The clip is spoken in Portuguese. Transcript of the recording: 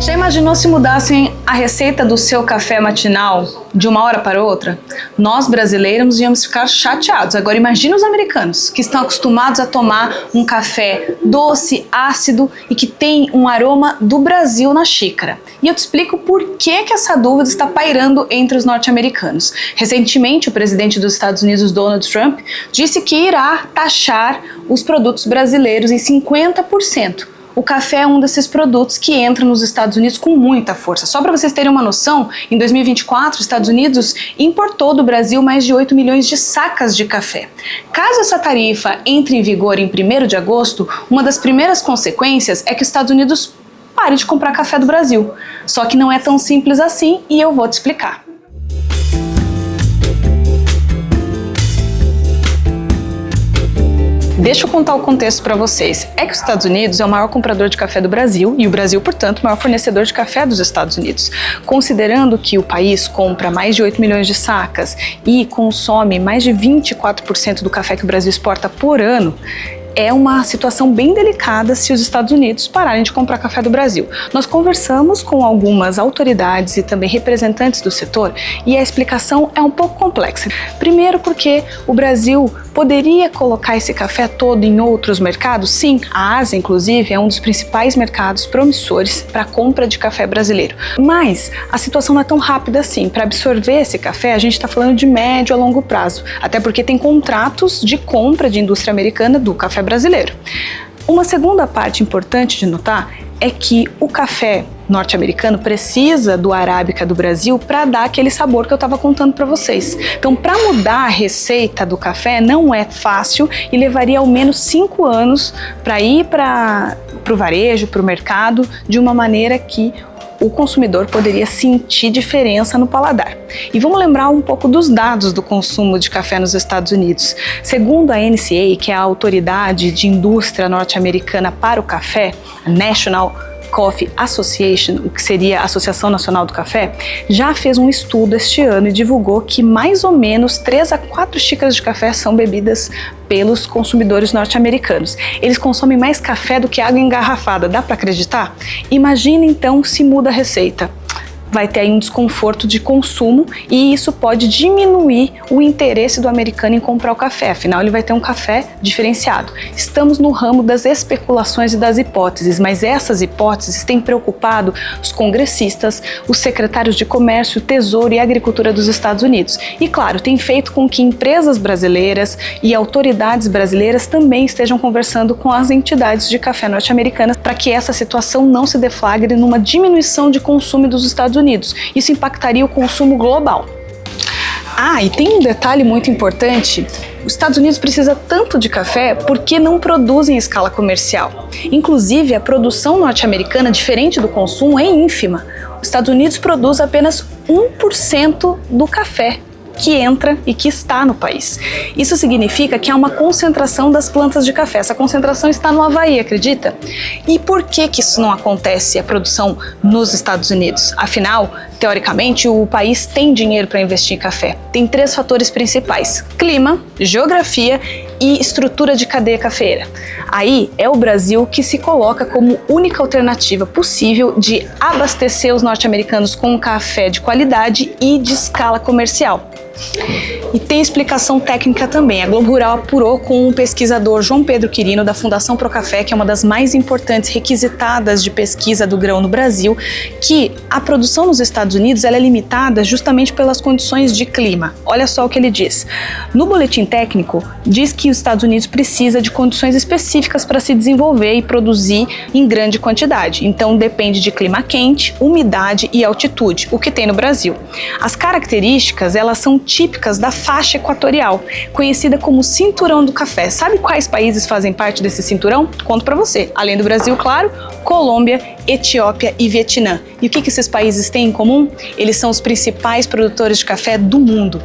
Já imaginou se mudassem a receita do seu café matinal de uma hora para outra? Nós brasileiros íamos ficar chateados. Agora imagine os americanos, que estão acostumados a tomar um café doce, ácido e que tem um aroma do Brasil na xícara. E eu te explico por que essa dúvida está pairando entre os norte-americanos. Recentemente, o presidente dos Estados Unidos, Donald Trump, disse que irá taxar os produtos brasileiros em 50%. O café é um desses produtos que entra nos Estados Unidos com muita força. Só para vocês terem uma noção, em 2024, os Estados Unidos importou do Brasil mais de 8 milhões de sacas de café. Caso essa tarifa entre em vigor em 1º de agosto, uma das primeiras consequências é que os Estados Unidos parem de comprar café do Brasil. Só que não é tão simples assim e eu vou te explicar. Deixa eu contar o contexto para vocês. É que os Estados Unidos é o maior comprador de café do Brasil e o Brasil, portanto, o maior fornecedor de café dos Estados Unidos. Considerando que o país compra mais de 8 milhões de sacas e consome mais de 24% do café que o Brasil exporta por ano, é uma situação bem delicada se os Estados Unidos pararem de comprar café do Brasil. Nós conversamos com algumas autoridades e também representantes do setor e a explicação é um pouco complexa. Primeiro porque o Brasil poderia colocar esse café todo em outros mercados? Sim, a Ásia, inclusive, é um dos principais mercados promissores para a compra de café brasileiro. Mas a situação não é tão rápida assim. Para absorver esse café, a gente está falando de médio a longo prazo, até porque tem contratos de compra de indústria americana do café brasileiro. Uma segunda parte importante de notar é que o café norte-americano precisa do arábica do Brasil para dar aquele sabor que eu estava contando para vocês. Então, para mudar a receita do café não é fácil e levaria ao menos 5 anos para ir para o varejo, para o mercado, de uma maneira que o consumidor poderia sentir diferença no paladar. E vamos lembrar um pouco dos dados do consumo de café nos Estados Unidos. Segundo a NCA, que é a autoridade de indústria norte-americana para o café, a National Coffee Association, o que seria a Associação Nacional do Café, já fez um estudo este ano e divulgou que mais ou menos 3 a 4 xícaras de café são bebidas pelos consumidores norte-americanos. Eles consomem mais café do que água engarrafada, dá para acreditar? Imagina então se muda a receita. Vai ter aí um desconforto de consumo e isso pode diminuir o interesse do americano em comprar o café, afinal ele vai ter um café diferenciado. Estamos no ramo das especulações e das hipóteses, mas essas hipóteses têm preocupado os congressistas, os secretários de Comércio, Tesouro e Agricultura dos Estados Unidos. E claro, tem feito com que empresas brasileiras e autoridades brasileiras também estejam conversando com as entidades de café norte-americanas para que essa situação não se deflagre numa diminuição de consumo dos Estados Unidos. Isso impactaria o consumo global. E tem um detalhe muito importante. Os Estados Unidos precisa tanto de café porque não produzem em escala comercial. Inclusive, a produção norte-americana, diferente do consumo, é ínfima. Os Estados Unidos produz apenas 1% do café que entra e que está no país. Isso significa que há uma concentração das plantas de café. Essa concentração está no Havaí, acredita? E por que isso não acontece, a produção nos Estados Unidos? Afinal, teoricamente, o país tem dinheiro para investir em café. Tem 3 fatores principais: clima, geografia e estrutura de cadeia cafeeira. Aí é o Brasil que se coloca como única alternativa possível de abastecer os norte-americanos com café de qualidade e de escala comercial. E tem explicação técnica também. A Globo Rural apurou com o pesquisador João Pedro Quirino, da Fundação Procafé, que é uma das mais importantes requisitadas de pesquisa do grão no Brasil, que a produção nos Estados Unidos ela é limitada justamente pelas condições de clima. Olha só o que ele diz. No boletim técnico, diz que os Estados Unidos precisa de condições específicas para se desenvolver e produzir em grande quantidade. Então depende de clima quente, umidade e altitude, o que tem no Brasil. As características, elas são típicas da faixa equatorial, conhecida como cinturão do café. Sabe quais países fazem parte desse cinturão? Conto para você. Além do Brasil, claro, Colômbia, Etiópia e Vietnã. E o que esses países têm em comum? Eles são os principais produtores de café do mundo.